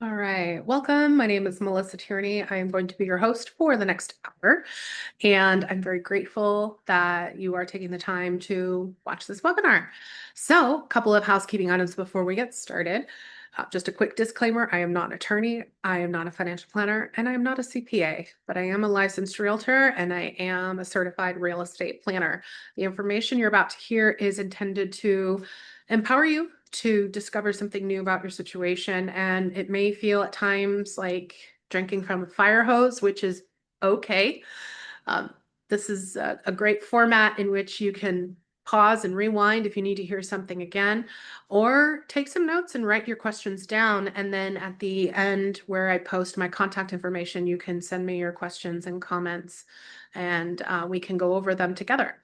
All right, welcome. My name is Melissa Tierney. I am going to be your host for the next hour, and I'm very grateful that you are taking the time to watch this webinar. So, a couple of housekeeping items before we get started. Just a quick disclaimer, I am not an attorney, I am not a financial planner, and I am not a CPA, but I am a licensed realtor and I am a certified real estate planner. The information you're about to hear is intended to empower you to discover something new about your situation. And it may feel at times like drinking from a fire hose, which is okay. Um, this is a great format in which you can pause and rewind if you need to hear something again, or take some notes and write your questions down. And then at the end, where I post my contact information, you can send me your questions and comments, and we can go over them together.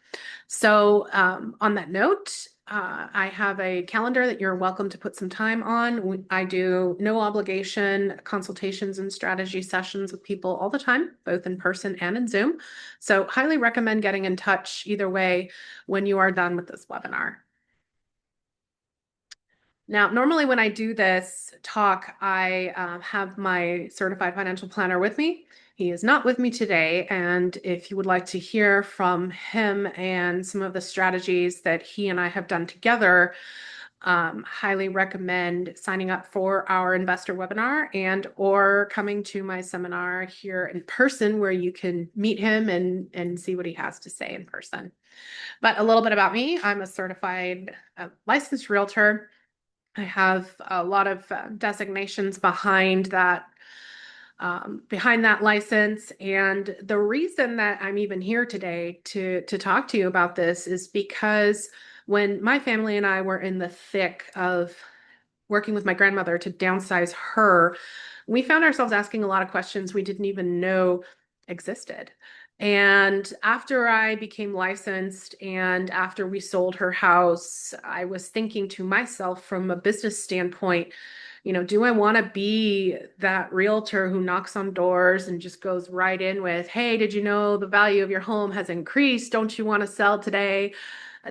So, on that note, I have a calendar that you're welcome to put some time on. I do no obligation consultations and strategy sessions with people all the time, both in person and in Zoom. So, highly recommend getting in touch either way when you are done with this webinar. Now, normally when I do this talk, I have my certified financial planner with me. He is not with me today. And if you would like to hear from him and some of the strategies that he and I have done together, highly recommend signing up for our investor webinar and or coming to my seminar here in person where you can meet him and see what he has to say in person. But a little bit about me. I'm a certified licensed realtor. I have a lot of designations behind that license. And the reason that I'm even here today to talk to you about this is because when my family and I were in the thick of working with my grandmother to downsize her, we found ourselves asking a lot of questions we didn't even know existed. And after I became licensed and after we sold her house, I was thinking to myself from a business standpoint, do I want to be that realtor who knocks on doors and just goes right in with, hey, did you know the value of your home has increased? Don't you want to sell today?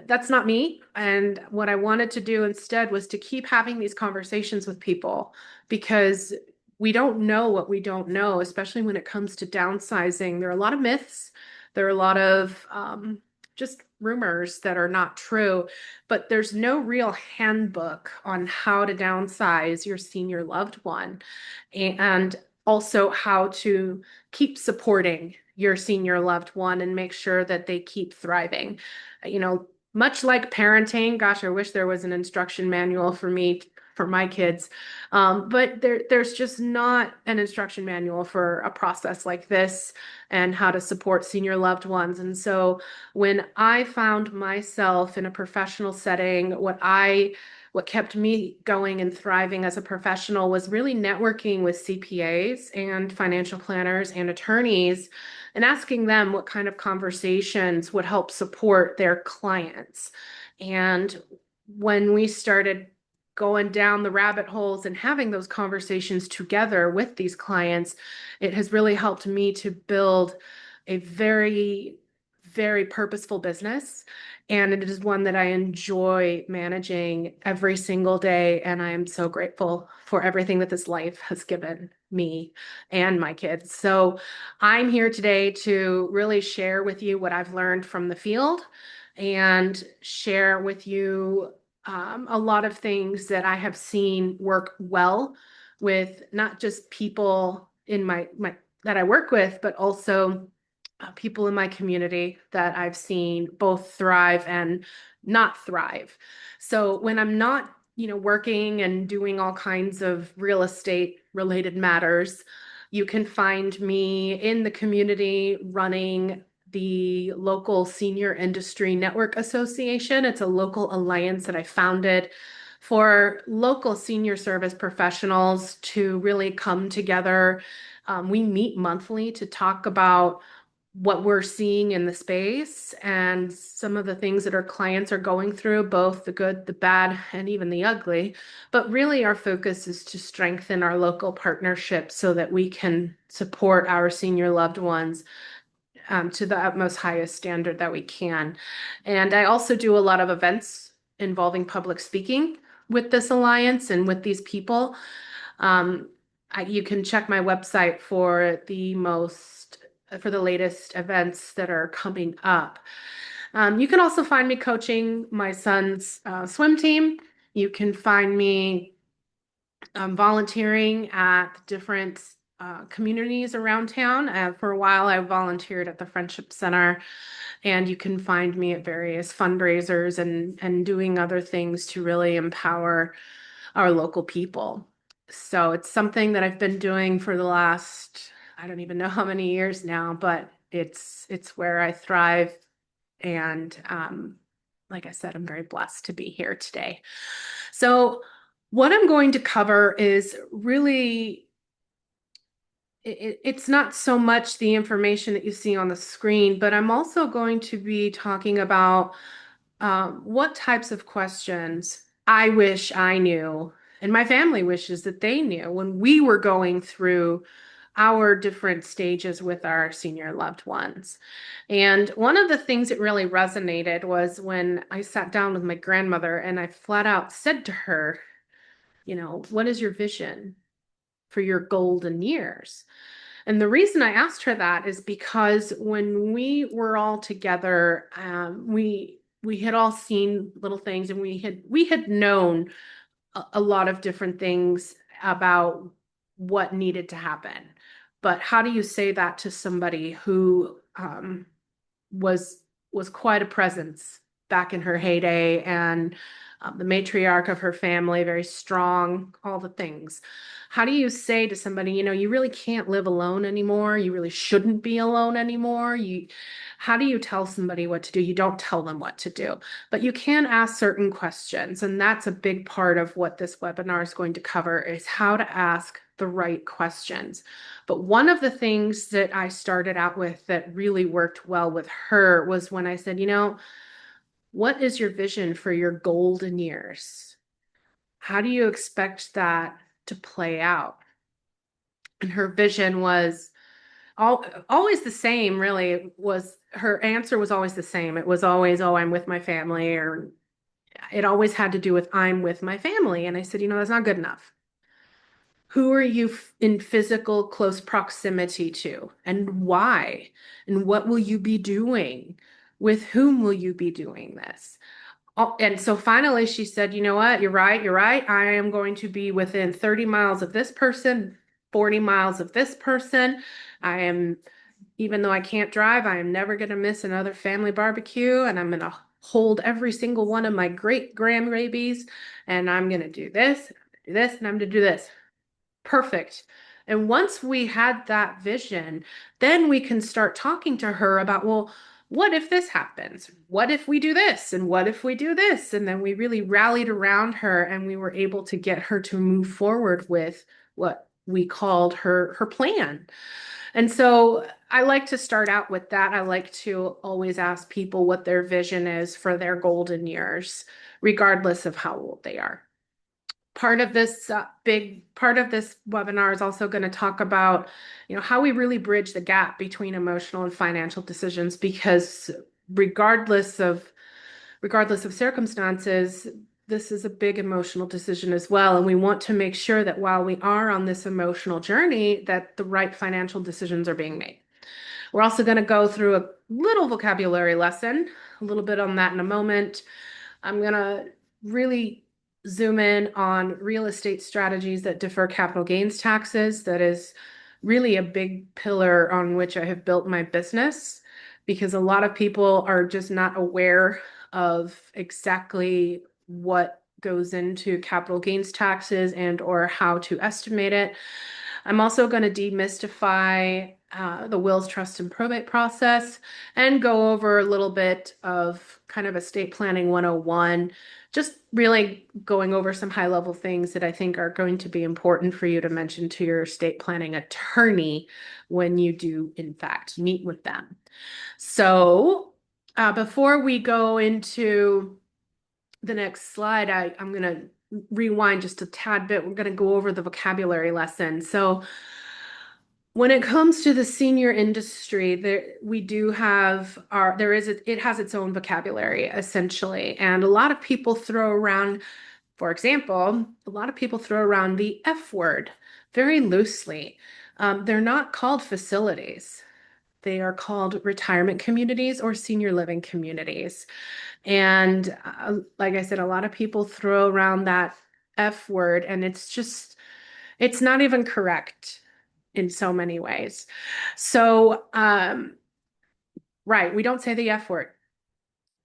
That's not me. And what I wanted to do instead was to keep having these conversations with people because we don't know what we don't know, especially when it comes to downsizing. There are a lot of myths. There are a lot of just rumors that are not true, but there's no real handbook on how to downsize your senior loved one and also how to keep supporting your senior loved one and make sure that they keep thriving. Much like parenting, gosh, I wish there was an instruction manual for me, for my kids. But there's just not an instruction manual for a process like this and how to support senior loved ones. And so when I found myself in a professional setting, what kept me going and thriving as a professional was really networking with CPAs and financial planners and attorneys and asking them what kind of conversations would help support their clients. And when we started going down the rabbit holes and having those conversations together with these clients, it has really helped me to build a very, very purposeful business. And it is one that I enjoy managing every single day. And I am so grateful for everything that this life has given me and my kids. So I'm here today to really share with you what I've learned from the field and share with you a lot of things that I have seen work well with not just people in my that I work with, but also people in my community that I've seen both thrive and not thrive. So when I'm not, working and doing all kinds of real estate related matters, you can find me in the community running the local Senior Industry Network Association. It's a local alliance that I founded for local senior service professionals to really come together. We meet monthly to talk about what we're seeing in the space and some of the things that our clients are going through, both the good, the bad, and even the ugly. But really, our focus is to strengthen our local partnerships so that we can support our senior loved ones to the utmost highest standard that we can. And I also do a lot of events involving public speaking with this alliance and with these people. Um, You can check my website for for the latest events that are coming up. You can also find me coaching my son's swim team. You can find me volunteering at different communities around town. For a while, I volunteered at the Friendship Center, and you can find me at various fundraisers and doing other things to really empower our local people. So it's something that I've been doing for the last, I don't even know how many years now, but it's where I thrive. And like I said, I'm very blessed to be here today. So what I'm going to cover is really, it's not so much the information that you see on the screen, but I'm also going to be talking about what types of questions I wish I knew, and my family wishes that they knew when we were going through our different stages with our senior loved ones. And one of the things that really resonated was when I sat down with my grandmother and I flat out said to her, what is your vision for your golden years? And the reason I asked her that is because when we were all together, we had all seen little things, and we had known a lot of different things about what needed to happen. But how do you say that to somebody who was was quite a presence back in her heyday, and the matriarch of her family, very strong, all the things. How do you say to somebody, you really can't live alone anymore. You really shouldn't be alone anymore. How do you tell somebody what to do? You don't tell them what to do, but you can ask certain questions. And that's a big part of what this webinar is going to cover, is how to ask the right questions. But one of the things that I started out with that really worked well with her was when I said, what is your vision for your golden years? How do you expect that to play out? And her vision was always the same, really. Was her answer was always the same. It was always, oh, I'm with my family, or it always had to do with I'm with my family. And I said, that's not good enough. Who are you in physical close proximity to, and why? And what will you be doing? With whom will you be doing this? Oh, and so finally she said, you know what? You're right. You're right. I am going to be within 30 miles of this person, 40 miles of this person. I am, even though I can't drive, I am never going to miss another family barbecue. And I'm going to hold every single one of my great grandbabies. And I'm going to do this, do this, and I'm going to do this. Perfect. And once we had that vision, then we can start talking to her about, well, what if this happens? What if we do this? And what if we do this? And then we really rallied around her, and we were able to get her to move forward with what we called her plan. And so I like to start out with that. I like to always ask people what their vision is for their golden years, regardless of how old they are. Part of this big part of this webinar is also going to talk about, how we really bridge the gap between emotional and financial decisions, because regardless of circumstances, this is a big emotional decision as well. And we want to make sure that while we are on this emotional journey, that the right financial decisions are being made. We're also going to go through a little vocabulary lesson, a little bit on that in a moment. I'm going to really zoom in on real estate strategies that defer capital gains taxes. That is really a big pillar on which I have built my business, because a lot of people are just not aware of exactly what goes into capital gains taxes and or how to estimate it. I'm also going to demystify the wills, trust, and probate process, and go over a little bit of kind of estate planning 101, just really going over some high level things that I think are going to be important for you to mention to your estate planning attorney when you do, in fact, meet with them. So before we go into the next slide, I'm going to rewind just a tad bit. We're going to go over the vocabulary lesson. So when it comes to the senior industry, we do have it has its own vocabulary essentially. And a lot of people throw around For example, a lot of people throw around the F word very loosely. They're not called facilities. They are called retirement communities or senior living communities. And like I said, a lot of people throw around that F word, and it's not even correct in so many ways. So, right, we don't say the F word.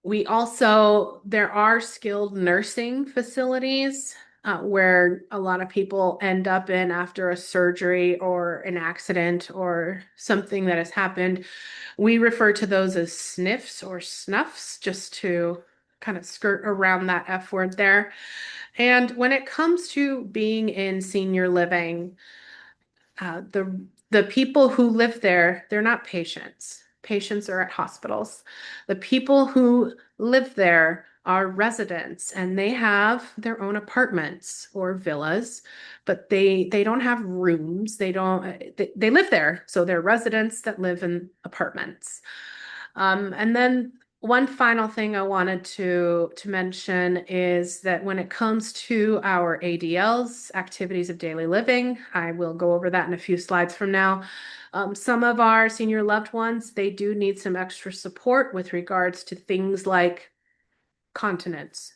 There are skilled nursing facilities where a lot of people end up in after a surgery or an accident or something that has happened. We refer to those as sniffs or snuffs, just to kind of skirt around that F word there. And when it comes to being in senior living, the people who live there, they're not patients. Patients are at hospitals. The people who live there are residents, and they have their own apartments or villas, but they don't have rooms. They live there, so they're residents that live in apartments. And then one final thing I wanted to mention is that when it comes to our ADLs, activities of daily living, I will go over that in a few slides from now. Some of our senior loved ones, they do need some extra support with regards to things like continence,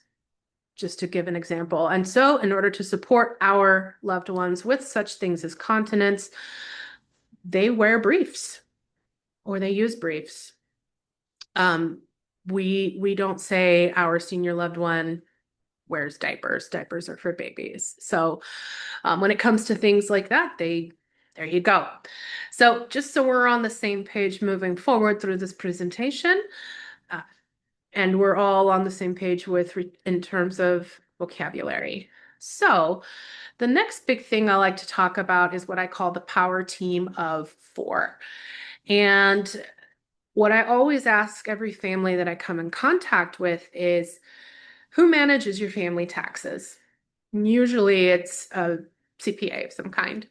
just to give an example. And so in order to support our loved ones with such things as continence, they wear briefs or they use briefs. Um, we don't say our senior loved one wears diapers. Diapers are for babies. So when it comes to things like that, there you go. So just so we're on the same page moving forward through this presentation, uh, and we're all on the same page in terms of vocabulary. So the next big thing I like to talk about is what I call the power team of four. And what I always ask every family that I come in contact with is, who manages your family taxes? Usually it's a CPA of some kind.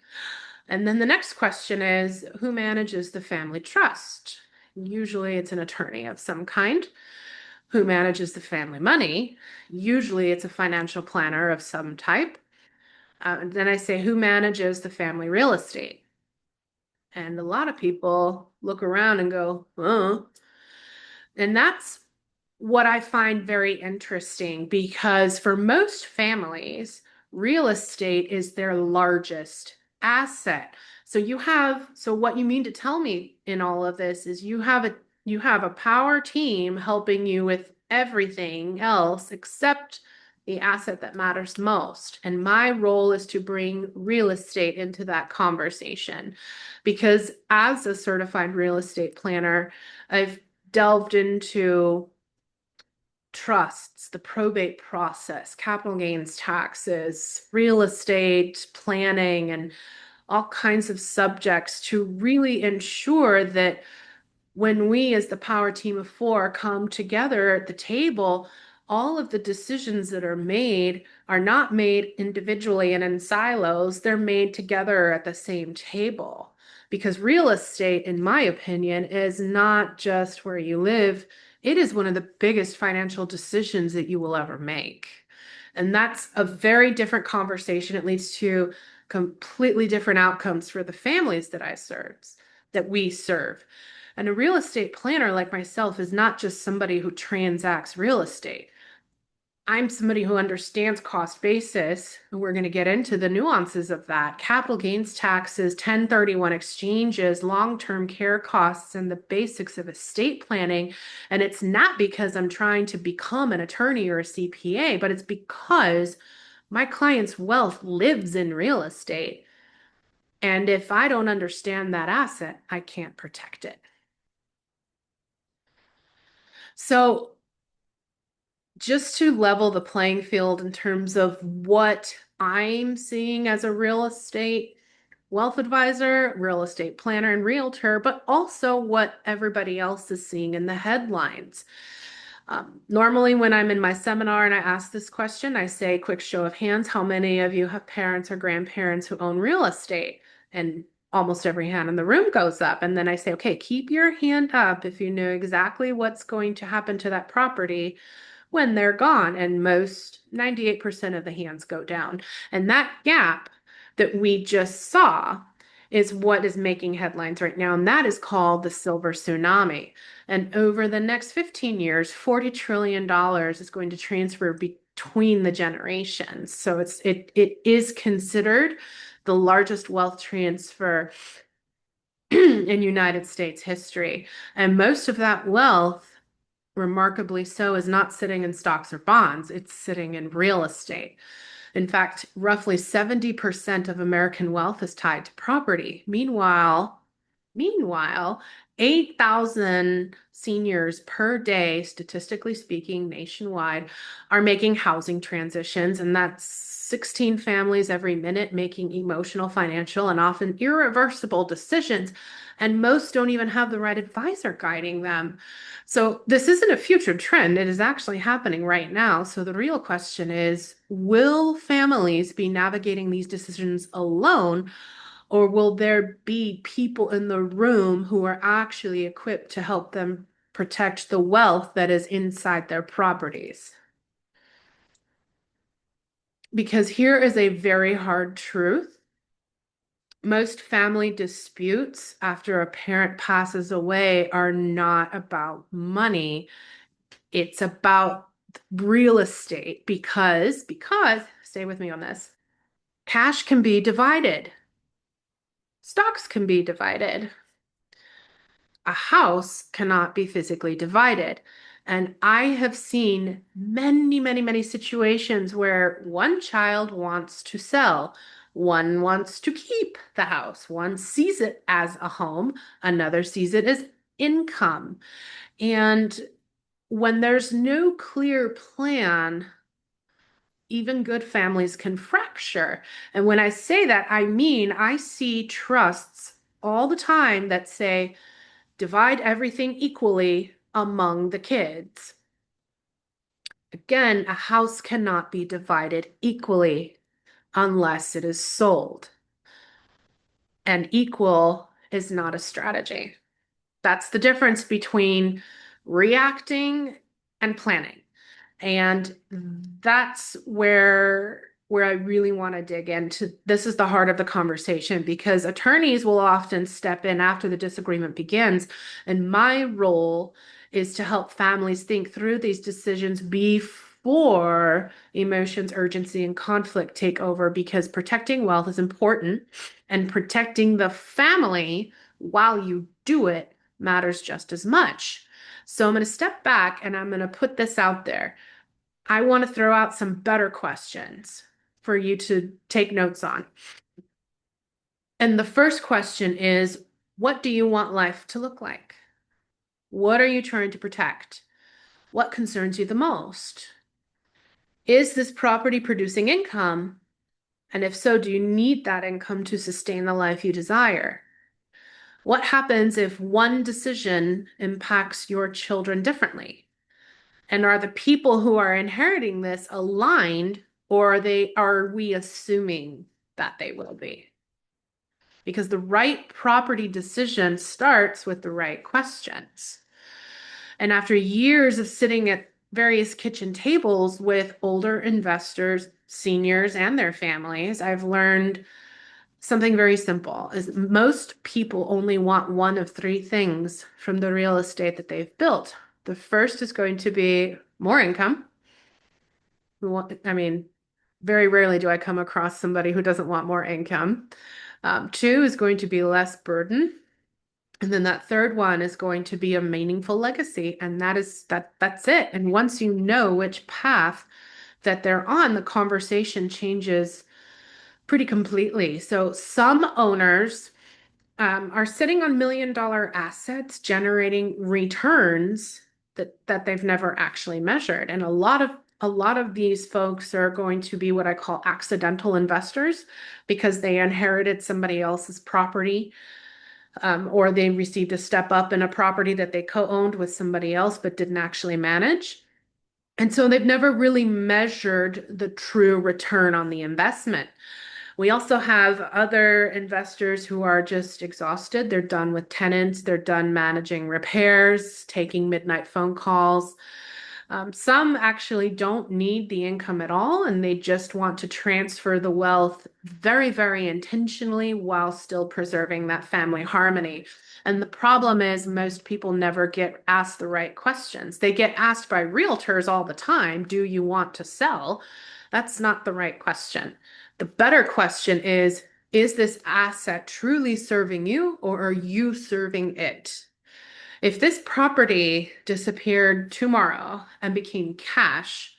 And then the next question is, who manages the family trust? Usually it's an attorney of some kind. Who manages the family money? Usually it's a financial planner of some type. And then I say, who manages the family real estate? And a lot of people look around and go, oh. And that's what I find very interesting, because for most families, real estate is their largest asset. So what you mean to tell me in all of this is you have a power team helping you with everything else except the asset that matters most. And my role is to bring real estate into that conversation, because as a certified real estate planner, I've delved into trusts, the probate process, capital gains taxes, real estate planning, and all kinds of subjects to really ensure that when we, as the power team of four, come together at the table, all of the decisions that are not made individually and in silos. They're made together at the same table. Because real estate, in my opinion, is not just where you live, it is one of the biggest financial decisions that you will ever make. And that's a very different conversation. It leads to completely different outcomes for the families that we serve. And a real estate planner like myself is not just somebody who transacts real estate. I'm somebody who understands cost basis, and we're going to get into the nuances of that. Capital gains taxes, 1031 exchanges, long-term care costs, and the basics of estate planning. And it's not because I'm trying to become an attorney or a CPA, but it's because my client's wealth lives in real estate. And if I don't understand that asset, I can't protect it. So just to level the playing field in terms of what I'm seeing as a real estate wealth advisor, real estate planner, and realtor, but also what everybody else is seeing in the headlines. Normally, when I'm in my seminar and I ask this question, I say, quick show of hands, how many of you have parents or grandparents who own real estate? And almost every hand in the room goes up. And then I say, okay, keep your hand up if you know exactly what's going to happen to that property when they're gone, and most 98% of the hands go down. And that gap that we just saw is what is making headlines right now, and that is called the silver tsunami. And over the next 15 years, $40 trillion is going to transfer between the generations. So it is considered the largest wealth transfer in United States history. And most of that wealth, remarkably so, is not sitting in stocks or bonds, it's sitting in real estate. In fact, roughly 70% of American wealth is tied to property. Meanwhile, 8,000 seniors per day, statistically speaking, nationwide, are making housing transitions, and that's 16 families every minute making emotional, financial, and often irreversible decisions. And most don't even have the right advisor guiding them. So this isn't a future trend. It is actually happening right now. So the real question is, will families be navigating these decisions alone, or will there be people in the room who are actually equipped to help them protect the wealth that is inside their properties? Because here is a very hard truth. Most family disputes after a parent passes away are not about money. It's about real estate because, stay with me on this, cash can be divided. Stocks can be divided. A house cannot be physically divided. And I have seen many, many, many situations where one child wants to sell, one wants to keep the house, one sees it as a home, another sees it as income. And when there's no clear plan, even good families can fracture. And when I say that, I mean I see trusts all the time that say, divide everything equally among the kids. Again, a house cannot be divided equally unless it is sold. And equal is not a strategy. That's the difference between reacting and planning. And that's where I really want to dig into. This is the heart of the conversation because attorneys will often step in after the disagreement begins. And my role is to help families think through these decisions before emotions, urgency, and conflict take over, because protecting wealth is important and protecting the family while you do it matters just as much. So I'm going to step back and I'm going to put this out there. I want to throw out some better questions for you to take notes on. And the first question is, what do you want life to look like? What are you trying to protect? What concerns you the most? Is this property producing income? And if so, do you need that income to sustain the life you desire? What happens if one decision impacts your children differently? And are the people who are inheriting this aligned, or are we assuming that they will be? Because the right property decision starts with the right questions. And after years of sitting at various kitchen tables with older investors, seniors, and their families, I've learned something very simple: is most people only want one of three things from the real estate that they've built. The first is going to be more income. Very rarely do I come across somebody who doesn't want more income. Two is going to be less burden. And then that third one is going to be a meaningful legacy. And that's it. And once you know which path that they're on, the conversation changes pretty completely. So some owners are sitting on $1 million assets generating returns that they've never actually measured. And a lot of these folks are going to be what I call accidental investors, because they inherited somebody else's property, or they received a step up in a property that they co-owned with somebody else but didn't actually manage. And so they've never really measured the true return on the investment. We also have other investors who are just exhausted. They're done with tenants. They're done managing repairs, taking midnight phone calls. Some actually don't need the income at all, and they just want to transfer the wealth very, very intentionally while still preserving that family harmony. And the problem is, most people never get asked the right questions. They get asked by realtors all the time, do you want to sell? That's not the right question. The better question is this asset truly serving you, or are you serving it? If this property disappeared tomorrow and became cash,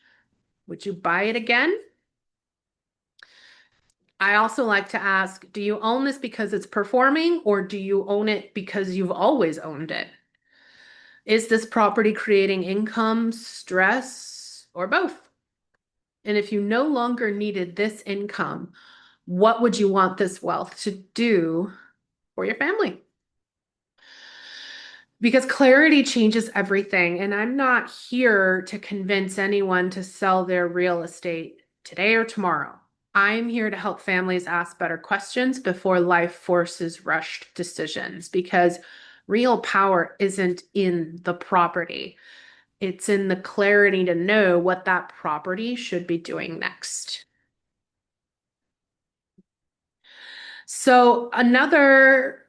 would you buy it again? I also like to ask, do you own this because it's performing, or do you own it because you've always owned it? Is this property creating income, stress, or both? And if you no longer needed this income, what would you want this wealth to do for your family? Because clarity changes everything. And I'm not here to convince anyone to sell their real estate today or tomorrow. I'm here to help families ask better questions before life forces rushed decisions, because real power isn't in the property. It's in the clarity to know what that property should be doing next. So another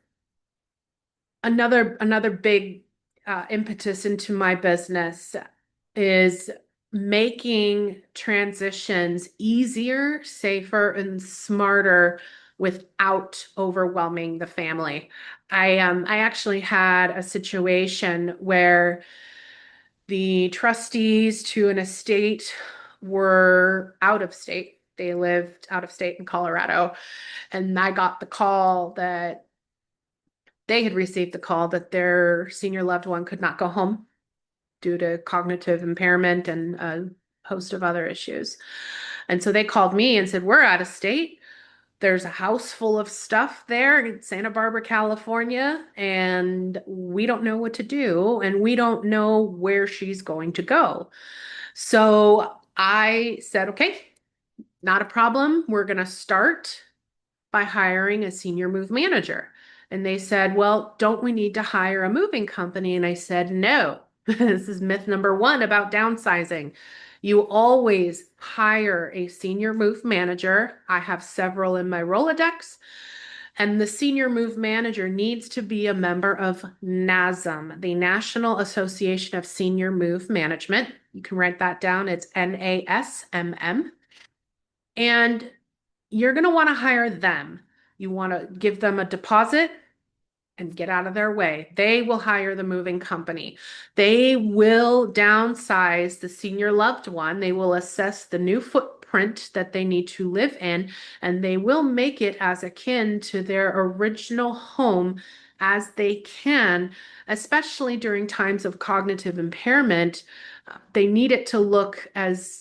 big impetus into my business is making transitions easier, safer, and smarter without overwhelming the family. I actually had a situation where the trustees to an estate were out of state. They lived out of state in Colorado, and I got the call that they had received the call that their senior loved one could not go home due to cognitive impairment and a host of other issues. And so they called me and said, we're out of state. There's a house full of stuff there in Santa Barbara, California, and we don't know what to do, and we don't know where she's going to go. So I said, okay, not a problem. We're going to start by hiring a senior move manager. And they said, well, don't we need to hire a moving company? And I said, no. This is myth number one about downsizing. You always hire a senior move manager. I have several in my Rolodex. And the senior move manager needs to be a member of NASM, the National Association of Senior Move Management. You can write that down. It's NASMM. And you're going to want to hire them. You want to give them a deposit and get out of their way. They will hire the moving company. They will downsize the senior loved one. They will assess the new footprint that they need to live in, and they will make it as akin to their original home as they can, especially during times of cognitive impairment. They need it to look as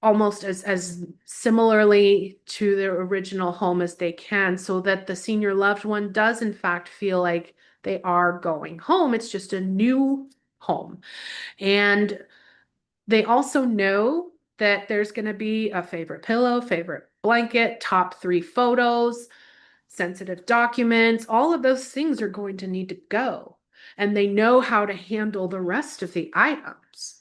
almost as similarly to their original home as they can, so that the senior loved one does in fact feel like they are going home. It's just a new home. And they also know that there's going to be a favorite pillow, favorite blanket, top 3 photos, sensitive documents. All of those things are going to need to go. And they know how to handle the rest of the items.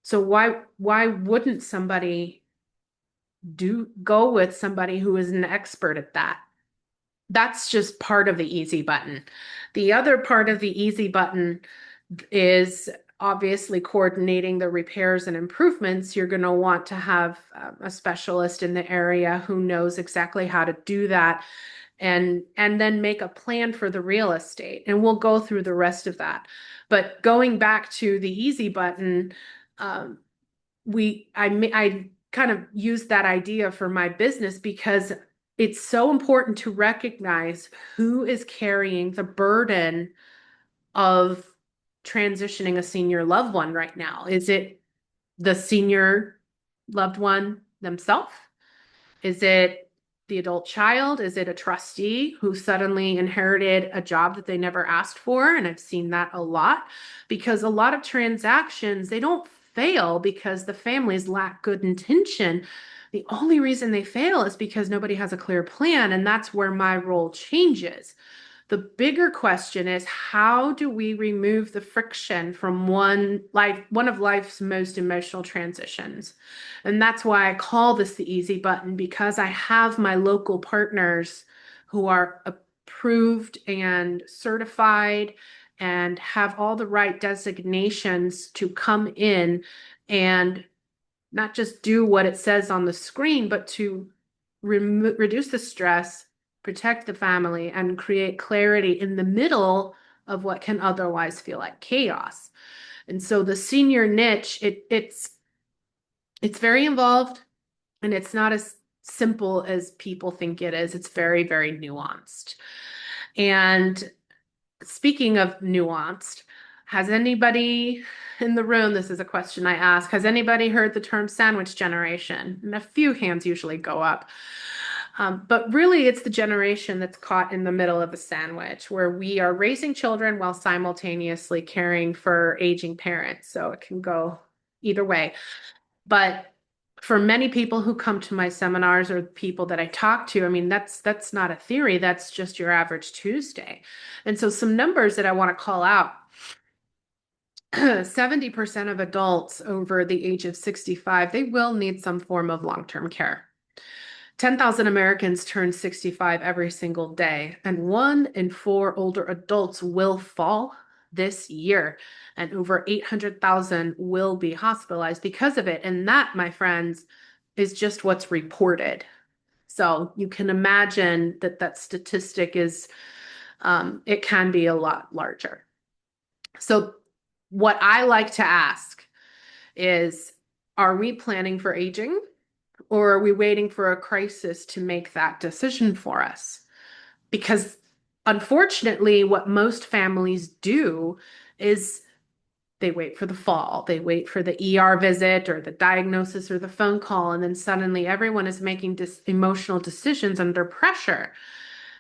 So why wouldn't somebody go with somebody who is an expert at that? That's just part of the easy button. The other part of the easy button is obviously coordinating the repairs and improvements. You're going to want to have a specialist in the area who knows exactly how to do that, and then make a plan for the real estate. And we'll go through the rest of that. But going back to the easy button, I kind of use that idea for my business because it's so important to recognize who is carrying the burden of transitioning a senior loved one right now. Is it the senior loved one themselves? Is it the adult child? Is it a trustee who suddenly inherited a job that they never asked for? And I've seen that a lot, because a lot of transactions, they don't fail because the families lack good intention. The only reason they fail is because nobody has a clear plan, and that's where my role changes. The bigger question is, how do we remove the friction from one of life's most emotional transitions? And that's why I call this the easy button, because I have my local partners who are approved and certified and have all the right designations to come in and not just do what it says on the screen, but to reduce the stress, protect the family, and create clarity in the middle of what can otherwise feel like chaos. And so the senior niche, it's very involved, and it's not as simple as people think it is. It's very, very nuanced. And speaking of nuanced, has anybody in the room, this is a question I ask, has anybody heard the term sandwich generation? And a few hands usually go up. But really, it's the generation that's caught in the middle of a sandwich where we are raising children while simultaneously caring for aging parents. So it can go either way. But for many people who come to my seminars or people that I talk to, I mean, that's not a theory. That's just your average Tuesday. And so some numbers that I want to call out. 70% of adults over the age of 65, they will need some form of long-term care. 10,000 Americans turn 65 every single day, and 1 in 4 older adults will fall this year, and over 800,000 will be hospitalized because of it. And that, my friends, is just what's reported. So you can imagine that that statistic is, it can be a lot larger. So what I like to ask is, are we planning for aging? Or are we waiting for a crisis to make that decision for us? Because unfortunately, what most families do is they wait for the fall, they wait for the ER visit or the diagnosis or the phone call, and then suddenly everyone is making emotional decisions under pressure.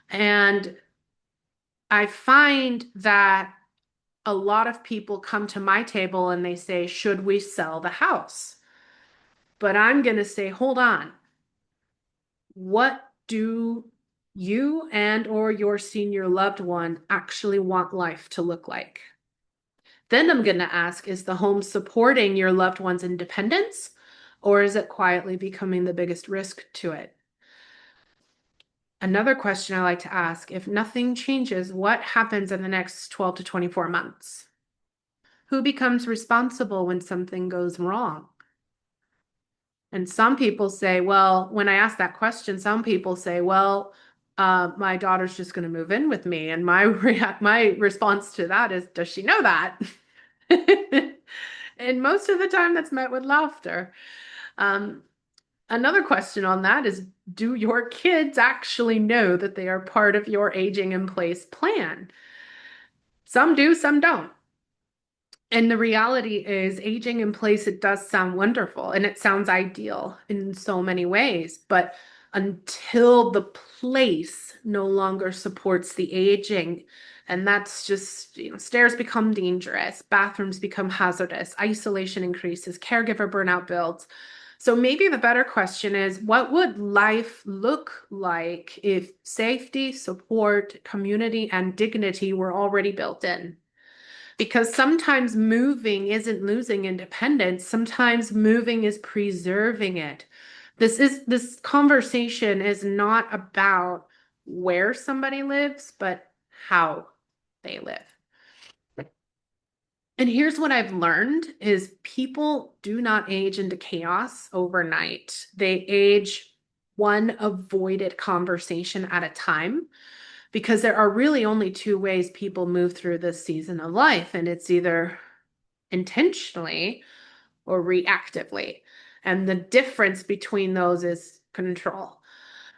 And I find that a lot of people come to my table and they say, should we sell the house? But I'm going to say, hold on. What do you and or your senior loved one actually want life to look like? Then I'm going to ask, is the home supporting your loved one's independence, or is it quietly becoming the biggest risk to it? Another question I like to ask, if nothing changes, what happens in the next 12 to 24 months? Who becomes responsible when something goes wrong? And some people say, well, when I ask that question, some people say, well, my daughter's just going to move in with me. And my response to that is, does she know that? And most of the time that's met with laughter. Another question on that is, do your kids actually know that they are part of your aging in place plan? Some do, some don't. And the reality is, aging in place, it does sound wonderful and it sounds ideal in so many ways. But until the place no longer supports the aging, and that's just, stairs become dangerous, bathrooms become hazardous, isolation increases, caregiver burnout builds. So maybe the better question is, what would life look like if safety, support, community, and dignity were already built in? Because sometimes moving isn't losing independence. Sometimes moving is preserving it. This conversation is not about where somebody lives, but how they live. And here's what I've learned is people do not age into chaos overnight. They age one avoided conversation at a time, because there are really only two ways people move through this season of life, and it's either intentionally or reactively. And the difference between those is control.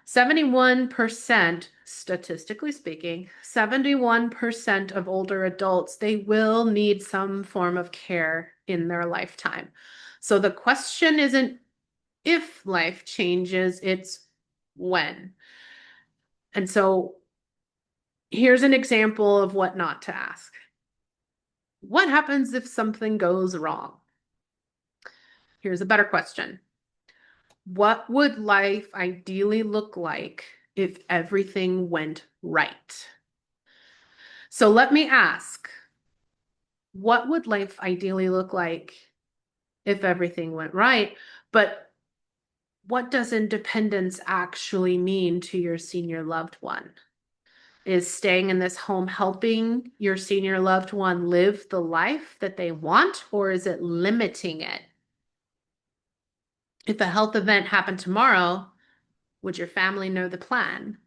71%, statistically speaking, 71% of older adults, they will need some form of care in their lifetime. So the question isn't if life changes, it's when. And so here's an example of what not to ask. What happens if something goes wrong? Here's a better question. What would life ideally look like if everything went right? So let me ask, what would life ideally look like if everything went right? But what does independence actually mean to your senior loved one? Is staying in this home helping your senior loved one live the life that they want, or is it limiting it? If a health event happened tomorrow, would your family know the plan?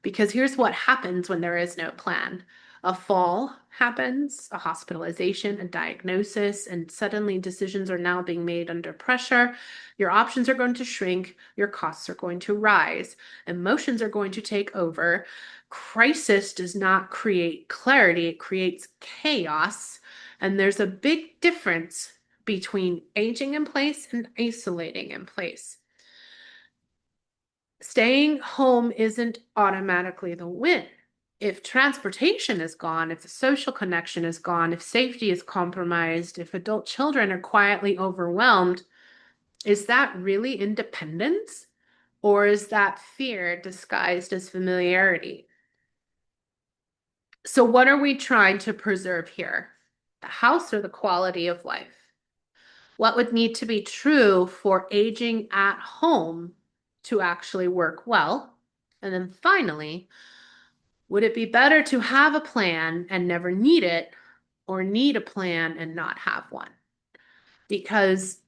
Because here's what happens when there is no plan. A fall happens, a hospitalization, a diagnosis, and suddenly decisions are now being made under pressure. Your options are going to shrink, your costs are going to rise, emotions are going to take over. Crisis does not create clarity, it creates chaos. And there's a big difference between aging in place and isolating in place. Staying home isn't automatically the win. If transportation is gone, if the social connection is gone, if safety is compromised, if adult children are quietly overwhelmed, is that really independence? Or is that fear disguised as familiarity? So, what are we trying to preserve here? The house or the quality of life? What would need to be true for aging at home to actually work well? And then finally, would it be better to have a plan and never need it, or need a plan and not have one? Because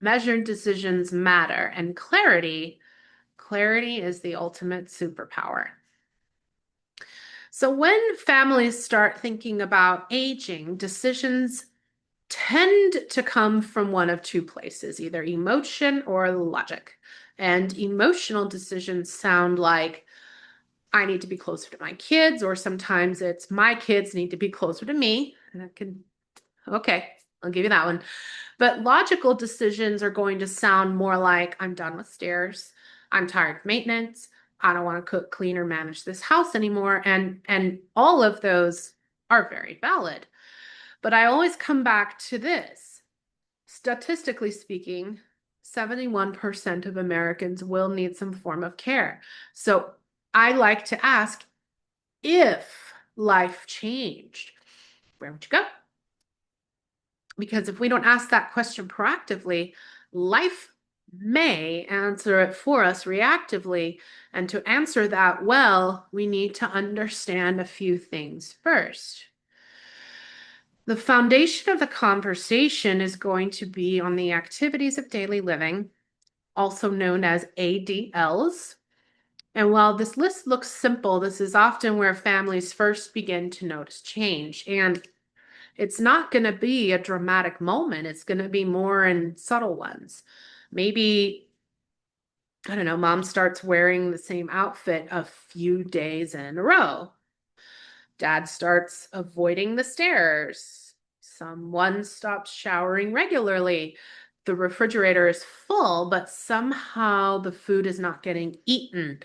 measured decisions matter, and clarity is the ultimate superpower. So when families start thinking about aging, decisions tend to come from one of two places, either emotion or logic. And emotional decisions sound like, I need to be closer to my kids, or sometimes it's my kids need to be closer to me. And I can, okay, I'll give you that one. But logical decisions are going to sound more like, I'm done with stairs. I'm tired of maintenance. I don't want to cook, clean, or manage this house anymore. And all of those are very valid. But I always come back to this. Statistically speaking, 71% of Americans will need some form of care. So I like to ask, if life changed, where would you go? Because if we don't ask that question proactively, life may answer it for us reactively. And to answer that well, we need to understand a few things first. The foundation of the conversation is going to be on the activities of daily living, also known as ADLs. And while this list looks simple, this is often where families first begin to notice change. And it's not going to be a dramatic moment. It's going to be more in subtle ones. Maybe, I don't know, mom starts wearing the same outfit a few days in a row. Dad starts avoiding the stairs. Someone stops showering regularly. The refrigerator is full, but somehow the food is not getting eaten.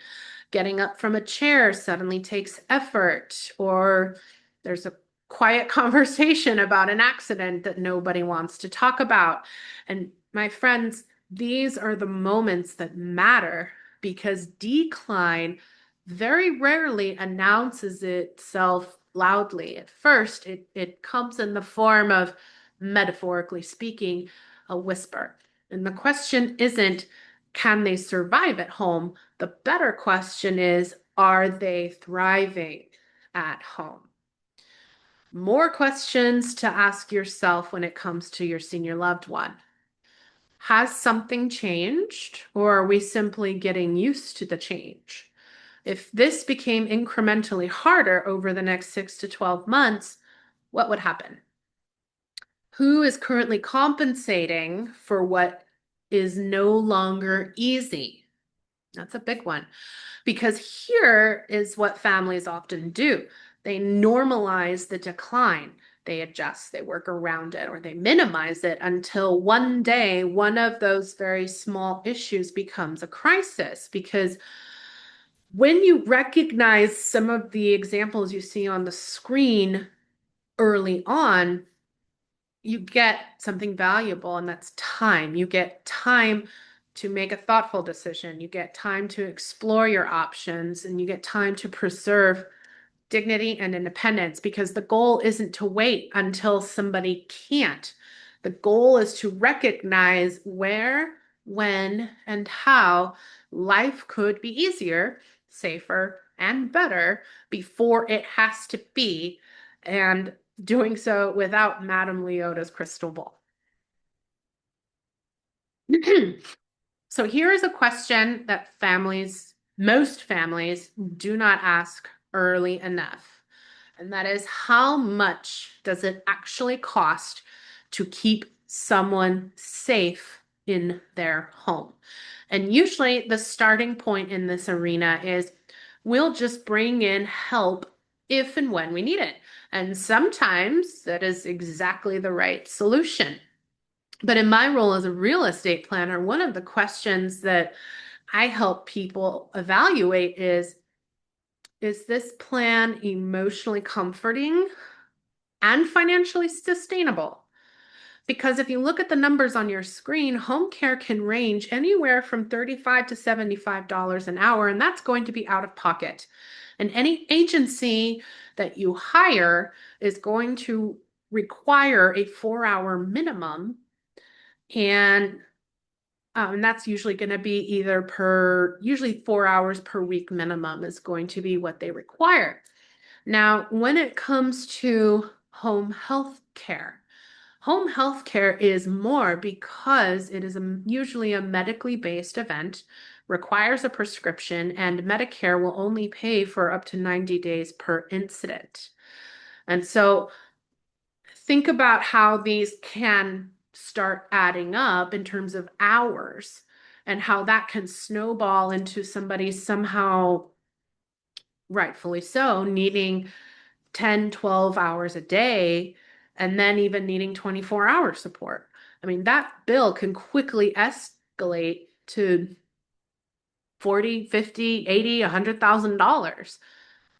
Getting up from a chair suddenly takes effort, or there's a quiet conversation about an accident that nobody wants to talk about. And my friends, these are the moments that matter, because decline very rarely announces itself loudly. At first, it comes in the form of, metaphorically speaking, a whisper. And the question isn't, can they survive at home? The better question is, are they thriving at home? More questions to ask yourself when it comes to your senior loved one. Has something changed, or are we simply getting used to the change? If this became incrementally harder over the next 6 to 12 months, what would happen? Who is currently compensating for what is no longer easy? That's a big one, because here is what families often do. They normalize the decline. They adjust, they work around it, or they minimize it until one day, one of those very small issues becomes a crisis. Because when you recognize some of the examples you see on the screen early on, you get something valuable, and that's time. You get time to make a thoughtful decision. You get time to explore your options, and you get time to preserve dignity, and independence, because the goal isn't to wait until somebody can't. The goal is to recognize where, when, and how life could be easier, safer, and better before it has to be, and doing so without Madame Leota's crystal ball. So here is a question that most families do not ask early enough. And that is, how much does it actually cost to keep someone safe in their home? And usually the starting point in this arena is, we'll just bring in help if and when we need it. And sometimes that is exactly the right solution. But in my role as a real estate planner, one of the questions that I help people evaluate is this plan emotionally comforting and financially sustainable? Because if you look at the numbers on your screen, home care can range anywhere from $35 to $75 an hour, and that's going to be out of pocket. And any agency that you hire is going to require a 4-hour minimum, and that's usually going to be usually 4 hours per week minimum is going to be what they require. Now, when it comes to home health care is more because it is usually a medically based event, requires a prescription, and Medicare will only pay for up to 90 days per incident. And so think about how these can start adding up in terms of hours, and how that can snowball into somebody somehow, rightfully so, needing 10, 12 hours a day, and then even needing 24-hour support. I mean, that bill can quickly escalate to 40, 50, 80, $100,000.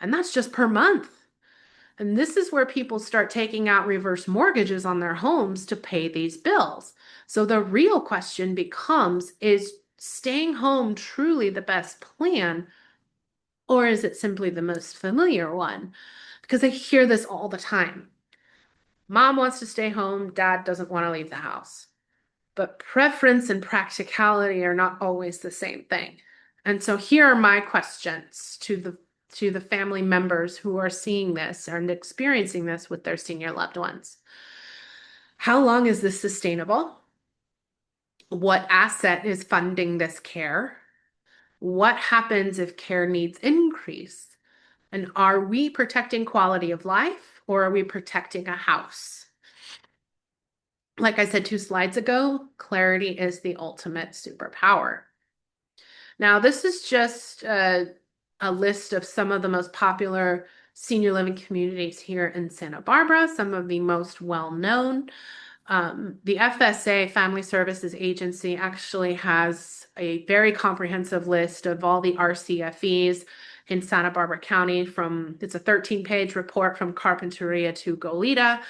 And that's just per month. And this is where people start taking out reverse mortgages on their homes to pay these bills. So the real question becomes, is staying home truly the best plan, or is it simply the most familiar one? Because I hear this all the time. Mom wants to stay home, dad doesn't want to leave the house. But preference and practicality are not always the same thing. And so here are my questions to the family members who are seeing this and experiencing this with their senior loved ones. How long is this sustainable? What asset is funding this care? What happens if care needs increase? And are we protecting quality of life, or are we protecting a house? Like I said 2 slides ago, clarity is the ultimate superpower. Now, this is just a list of some of the most popular senior living communities here in Santa Barbara, some of the most well-known. The FSA, Family Services Agency, actually has a very comprehensive list of all the RCFEs in Santa Barbara County. It's a 13-page report from Carpinteria to Goleta.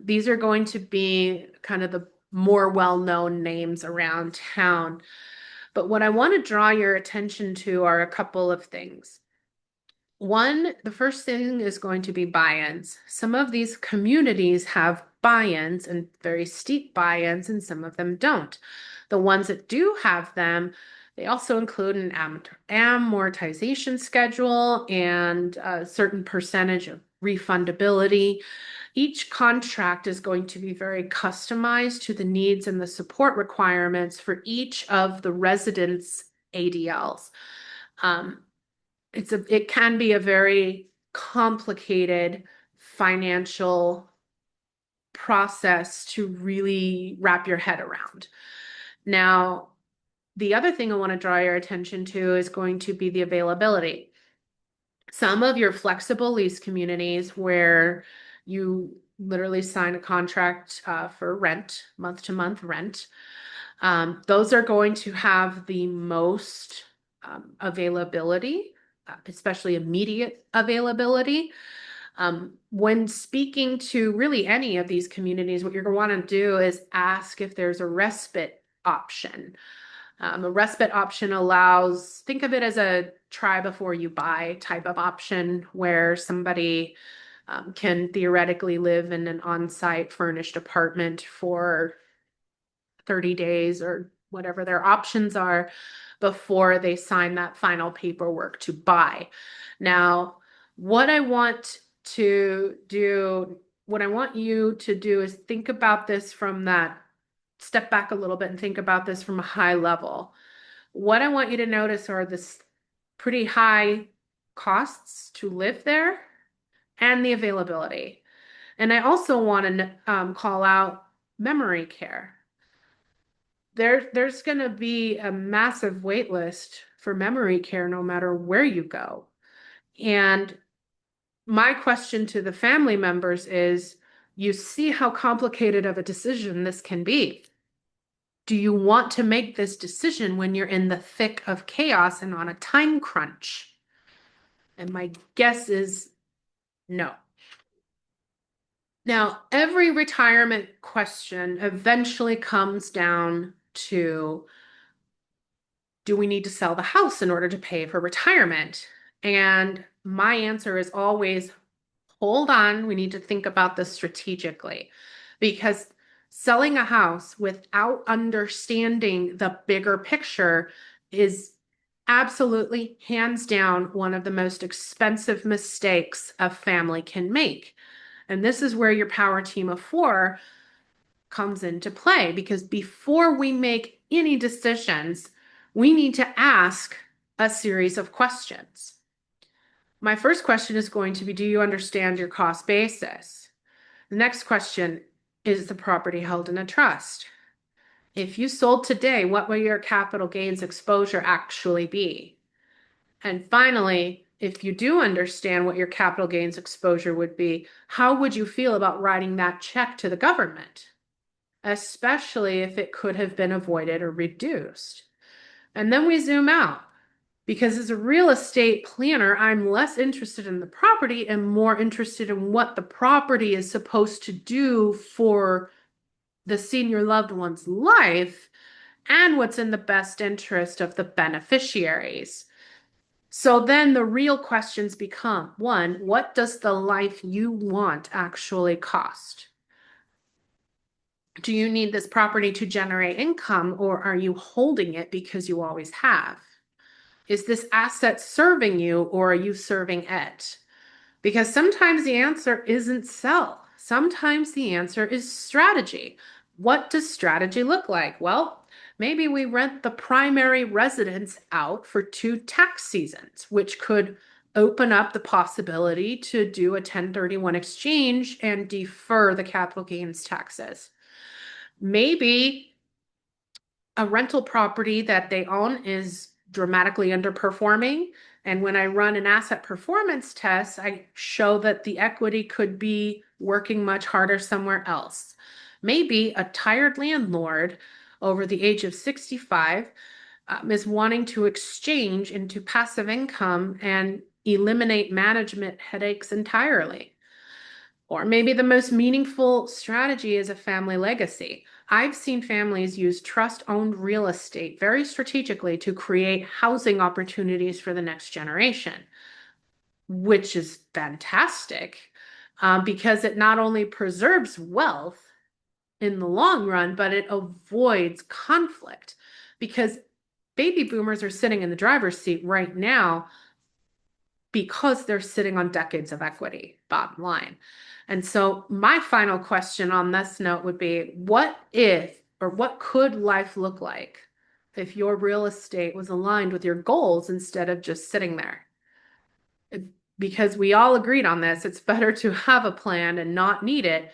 These are going to be kind of the more well-known names around town. But what I want to draw your attention to are a couple of things. One, the first thing is going to be buy-ins. Some of these communities have buy-ins, and very steep buy-ins, and some of them don't. The ones that do have them, they also include an amortization schedule and a certain percentage of refundability. Each contract is going to be very customized to the needs and the support requirements for each of the residents' ADLs. It can be a very complicated financial process to really wrap your head around. Now, the other thing I want to draw your attention to is going to be the availability. Some of your flexible lease communities where you literally sign a contract for rent, month-to-month rent, those are going to have the most availability, especially immediate availability. When speaking to really any of these communities, what you're going to want to do is ask if there's a respite option. A respite option allows, think of it as a try before you buy type of option where somebody can theoretically live in an on-site furnished apartment for 30 days or whatever their options are before they sign that final paperwork to buy. Now, what I want to do, what I want you to do is think about this from that, step back a little bit and think about this from a high level. What I want you to notice are this pretty high costs to live there and the availability. And I also want to call out memory care. There's going to be a massive wait list for memory care no matter where you go. And my question to the family members is, you see how complicated of a decision this can be. Do you want to make this decision when you're in the thick of chaos and on a time crunch? And my guess is no. Now, every retirement question eventually comes down to, do we need to sell the house in order to pay for retirement? And my answer is always, hold on, we need to think about this strategically, because selling a house without understanding the bigger picture is absolutely, hands down, one of the most expensive mistakes a family can make. And this is where your power team of four comes into play, because before we make any decisions, we need to ask a series of questions. My first question is going to be, do you understand your cost basis? The next question, is the property held in a trust? If you sold today, what will your capital gains exposure actually be? And finally, if you do understand what your capital gains exposure would be, how would you feel about writing that check to the government? Especially if it could have been avoided or reduced. And then we zoom out, because as a real estate planner, I'm less interested in the property and more interested in what the property is supposed to do for the senior loved one's life and what's in the best interest of the beneficiaries. So then the real questions become, one, what does the life you want actually cost? Do you need this property to generate income, or are you holding it because you always have? Is this asset serving you, or are you serving it? Because sometimes the answer isn't sell. Sometimes the answer is strategy. What does strategy look like? Well, maybe we rent the primary residence out for 2 tax seasons, which could open up the possibility to do a 1031 exchange and defer the capital gains taxes. Maybe a rental property that they own is dramatically underperforming. And when I run an asset performance test, I show that the equity could be working much harder somewhere else. Maybe a tired landlord over the age of 65 is wanting to exchange into passive income and eliminate management headaches entirely. Or maybe the most meaningful strategy is a family legacy. I've seen families use trust-owned real estate very strategically to create housing opportunities for the next generation, which is fantastic, because it not only preserves wealth in the long run, but it avoids conflict, because baby boomers are sitting in the driver's seat right now because they're sitting on decades of equity, bottom line. And so my final question on this note would be, what if, or what could life look like if your real estate was aligned with your goals instead of just sitting there? Because we all agreed on this, it's better to have a plan and not need it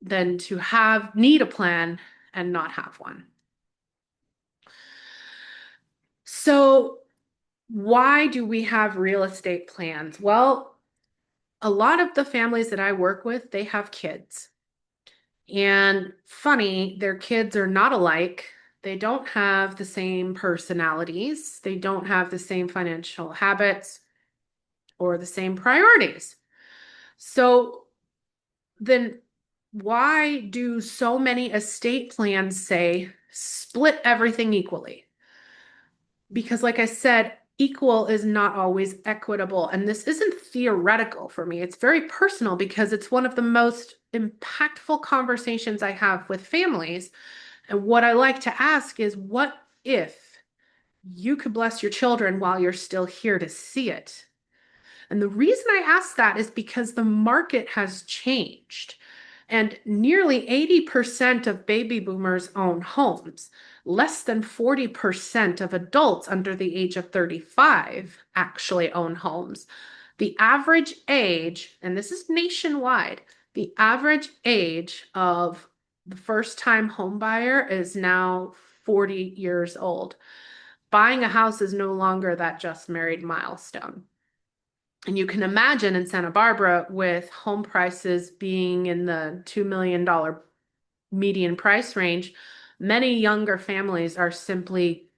than to need a plan and not have one. So why do we have real estate plans? Well, a lot of the families that I work with, they have kids. And funny, their kids are not alike. They don't have the same personalities. They don't have the same financial habits or the same priorities. So then why do so many estate plans say split everything equally. Because like I said, equal is not always equitable. And this isn't theoretical for me. It's very personal because it's one of the most impactful conversations I have with families. And what I like to ask is, what if you could bless your children while you're still here to see it? And the reason I ask that is because the market has changed. And nearly 80% of baby boomers own homes. Less than 40% of adults under the age of 35 actually own homes. The average age, and this is nationwide, the average age of the first-time home buyer is now 40 years old. Buying a house is no longer that just married milestone. And you can imagine in Santa Barbara, with home prices being in the $2 million median price range, many younger families are simply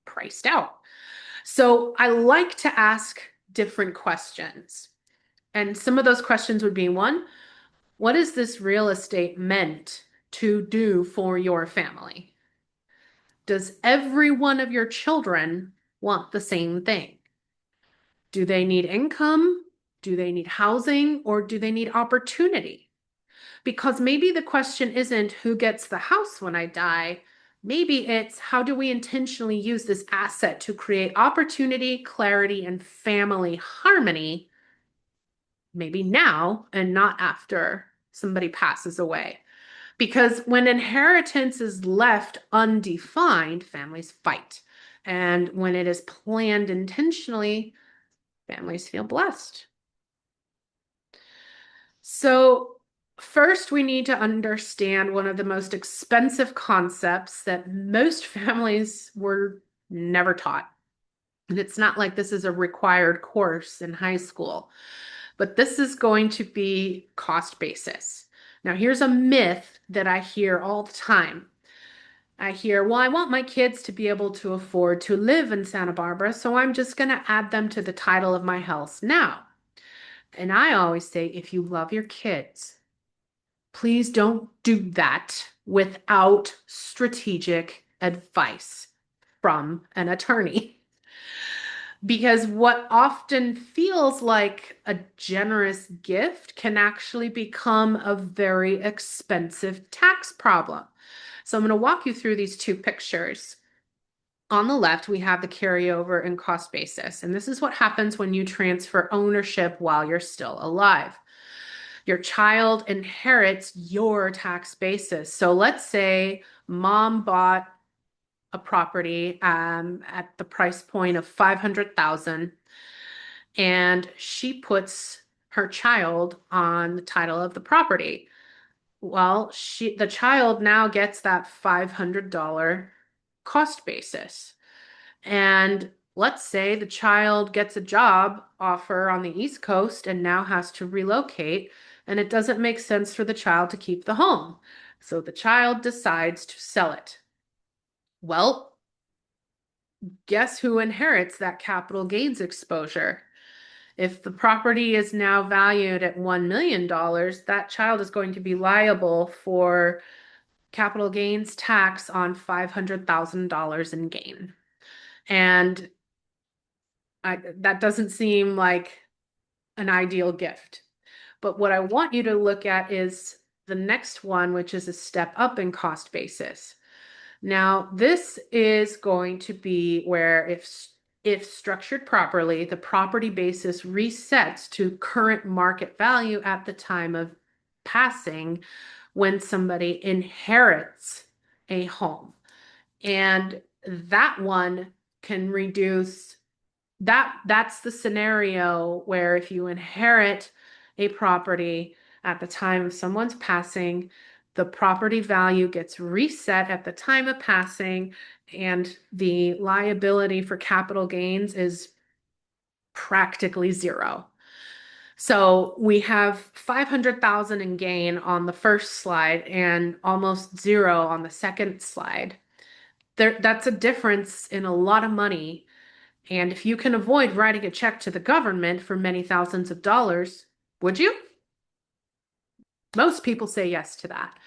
priced out. So I like to ask different questions. And some of those questions would be, one, what is this real estate meant to do for your family? Does every one of your children want the same thing? Do they need income? Do they need housing? Or do they need opportunity? Because maybe the question isn't who gets the house when I die. Maybe it's how do we intentionally use this asset to create opportunity, clarity, and family harmony, maybe now and not after somebody passes away. Because when inheritance is left undefined, families fight. And when it is planned intentionally, families feel blessed. So, first, we need to understand one of the most expensive concepts that most families were never taught. And it's not like this is a required course in high school, but this is going to be cost basis. Now, here's a myth that I hear all the time. I hear, well, I want my kids to be able to afford to live in Santa Barbara, so I'm just going to add them to the title of my house now. And I always say, if you love your kids, please don't do that without strategic advice from an attorney. Because what often feels like a generous gift can actually become a very expensive tax problem. So I'm going to walk you through these two pictures. On the left, we have the carryover and cost basis. And this is what happens when you transfer ownership while you're still alive. Your child inherits your tax basis. So let's say mom bought a property at the price point of 500,000, and she puts her child on the title of the property. Well, the child now gets that $500 cost basis. And let's say the child gets a job offer on the East Coast and now has to relocate, and it doesn't make sense for the child to keep the home. So the child decides to sell it. Well, guess who inherits that capital gains exposure? If the property is now valued at $1 million, that child is going to be liable for capital gains tax on $500,000 in gain. And that doesn't seem like an ideal gift. But what I want you to look at is the next one, which is a step up in cost basis. Now, this is going to be where if structured properly, the property basis resets to current market value at the time of passing when somebody inherits a home. And that one can reduce that's the scenario where if you inherit a property at the time of someone's passing, the property value gets reset at the time of passing, and the liability for capital gains is practically zero. So we have 500,000 in gain on the first slide and almost zero on the second slide. That's a difference in a lot of money. And if you can avoid writing a check to the government for many thousands of dollars, would you? Most people say yes to that.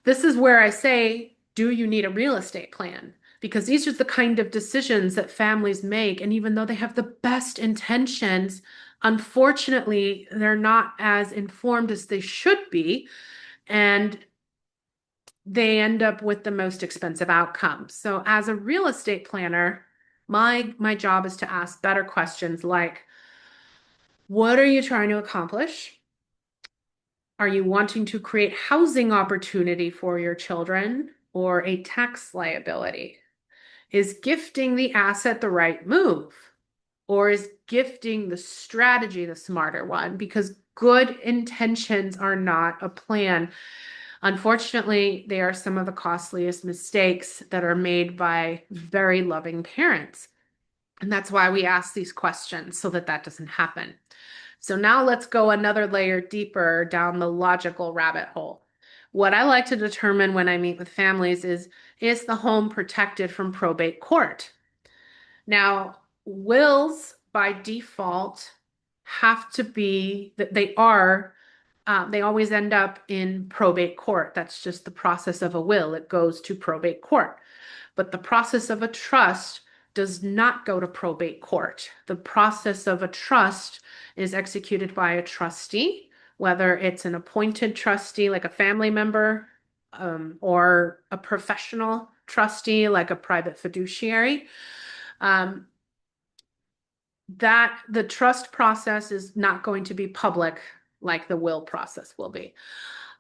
This is where I say Do you need a real estate plan? Because these are the kind of decisions that families make. And even though they have the best intentions, unfortunately, they're not as informed as they should be. And they end up with the most expensive outcomes. So as a real estate planner, my job is to ask better questions like, what are you trying to accomplish? Are you wanting to create housing opportunity for your children or a tax liability? Is gifting the asset the right move? Or is gifting the strategy the smarter one? Because good intentions are not a plan. Unfortunately, they are some of the costliest mistakes that are made by very loving parents. And that's why we ask these questions so that that doesn't happen. So now let's go another layer deeper down the logical rabbit hole. What I like to determine when I meet with families is the home protected from probate court? Now, wills by default have to be that they always end up in probate court. That's just the process of a will. It goes to probate court. But the process of a trust does not go to probate court. The process of a trust is executed by a trustee, whether it's an appointed trustee like a family member, or a professional trustee like a private fiduciary. That the trust process is not going to be public like the will process will be.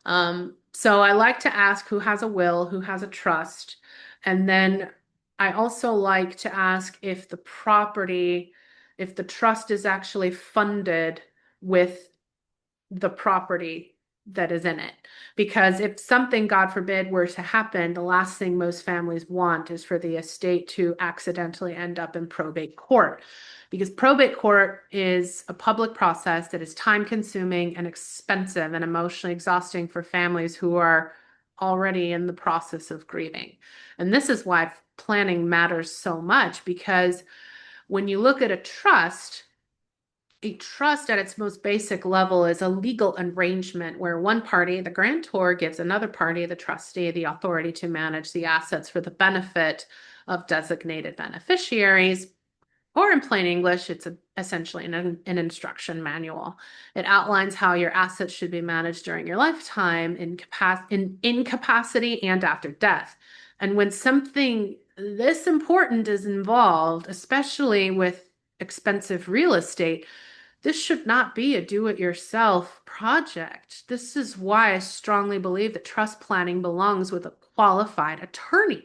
So I like to ask who has a will, who has a trust, and then I also like to ask if the trust is actually funded with the property that is in it. Because if something, God forbid, were to happen, the last thing most families want is for the estate to accidentally end up in probate court. Because probate court is a public process that is time consuming and expensive and emotionally exhausting for families who are already in the process of grieving. And this is why planning matters so much, because when you look at a trust at its most basic level is a legal arrangement where one party, the grantor, gives another party, the trustee, the authority to manage the assets for the benefit of designated beneficiaries. Or in plain English, it's essentially an instruction manual. It outlines how your assets should be managed during your lifetime, in incapacity and after death. And when something this important is involved, especially with expensive real estate, this should not be a do-it-yourself project. This is why I strongly believe that trust planning belongs with a qualified attorney.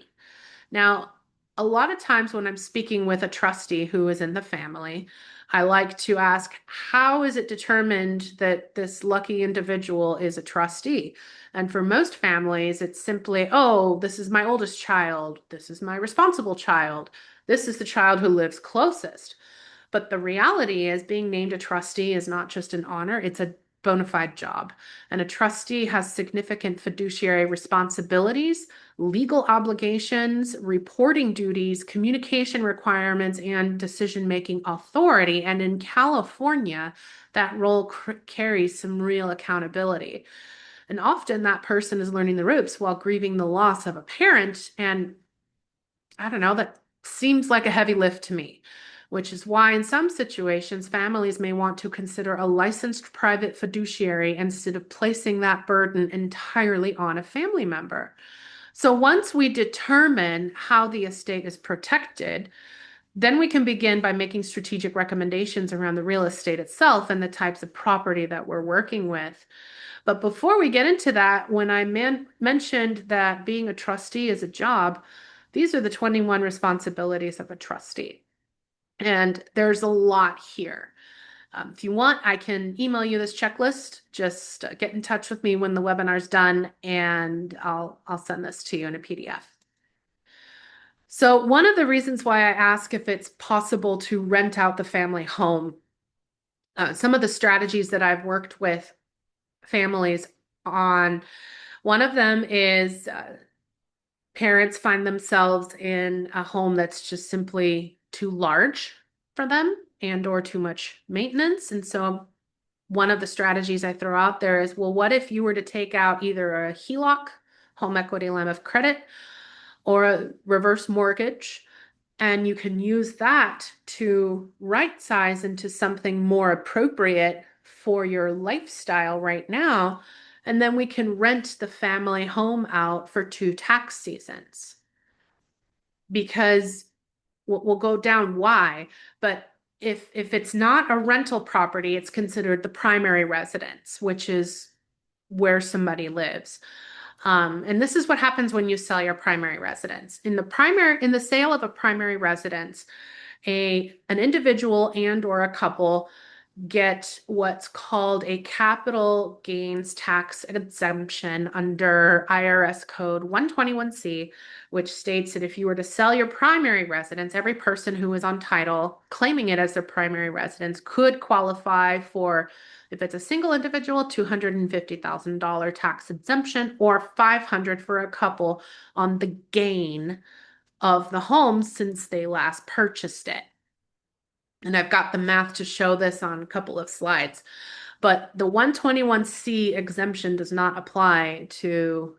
Now, a lot of times when I'm speaking with a trustee who is in the family, I like to ask, how is it determined that this lucky individual is a trustee? And for most families, it's simply, oh, this is my oldest child. This is my responsible child. This is the child who lives closest. But the reality is being named a trustee is not just an honor, it's a bona fide job. And a trustee has significant fiduciary responsibilities, legal obligations, reporting duties, communication requirements, and decision-making authority. And in California, that role carries some real accountability. And often that person is learning the ropes while grieving the loss of a parent. And I don't know, that seems like a heavy lift to me, which is why in some situations, families may want to consider a licensed private fiduciary instead of placing that burden entirely on a family member. So once we determine how the estate is protected, then we can begin by making strategic recommendations around the real estate itself and the types of property that we're working with. But before we get into that, when I mentioned that being a trustee is a job, these are the 21 responsibilities of a trustee. And there's a lot here. If you want, I can email you this checklist. Just get in touch with me when the webinar's done, and I'll send this to you in a PDF. So one of the reasons why I ask if it's possible to rent out the family home, some of the strategies that I've worked with families on, one of them is parents find themselves in a home that's just simply too large for them and or too much maintenance. And so one of the strategies I throw out there is, well, what if you were to take out either a HELOC, home equity line of credit, or a reverse mortgage. And you can use that to right size into something more appropriate for your lifestyle right now. And then we can rent the family home out for 2 tax seasons. Because we'll go down why, but if it's not a rental property, it's considered the primary residence, which is where somebody lives. And this is what happens when you sell your primary residence. In the sale of a primary residence, an individual and or a couple get what's called a capital gains tax exemption under IRS code 121C, which states that if you were to sell your primary residence, every person who is on title claiming it as their primary residence could qualify for, if it's a single individual, $250,000 tax exemption, or $500 for a couple on the gain of the home since they last purchased it. And I've got the math to show this on a couple of slides. But the 121C exemption does not apply to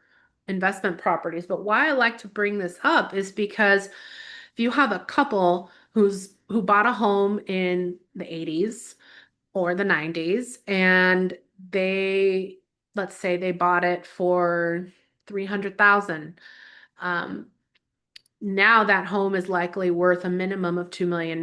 investment properties. But why I like to bring this up is because if you have a couple who bought a home in the 80s or the 90s, and let's say they bought it for 300,000. Now that home is likely worth a minimum of $2 million.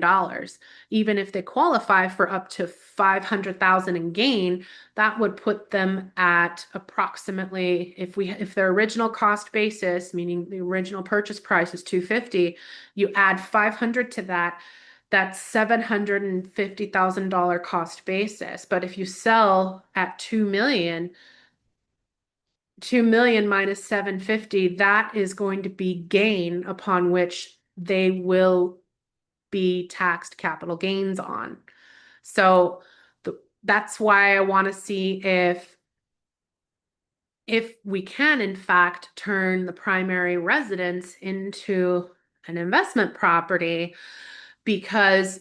Even if they qualify for up to 500,000 in gain, that would put them at approximately, if their original cost basis, meaning the original purchase price is 250, you add 500 to that, that's $750,000 cost basis. But if you sell at 2 million, 2 million minus 750, that is going to be gain upon which they will be taxed capital gains on. So that's why I want to see if we can, in fact, turn the primary residence into an investment property, because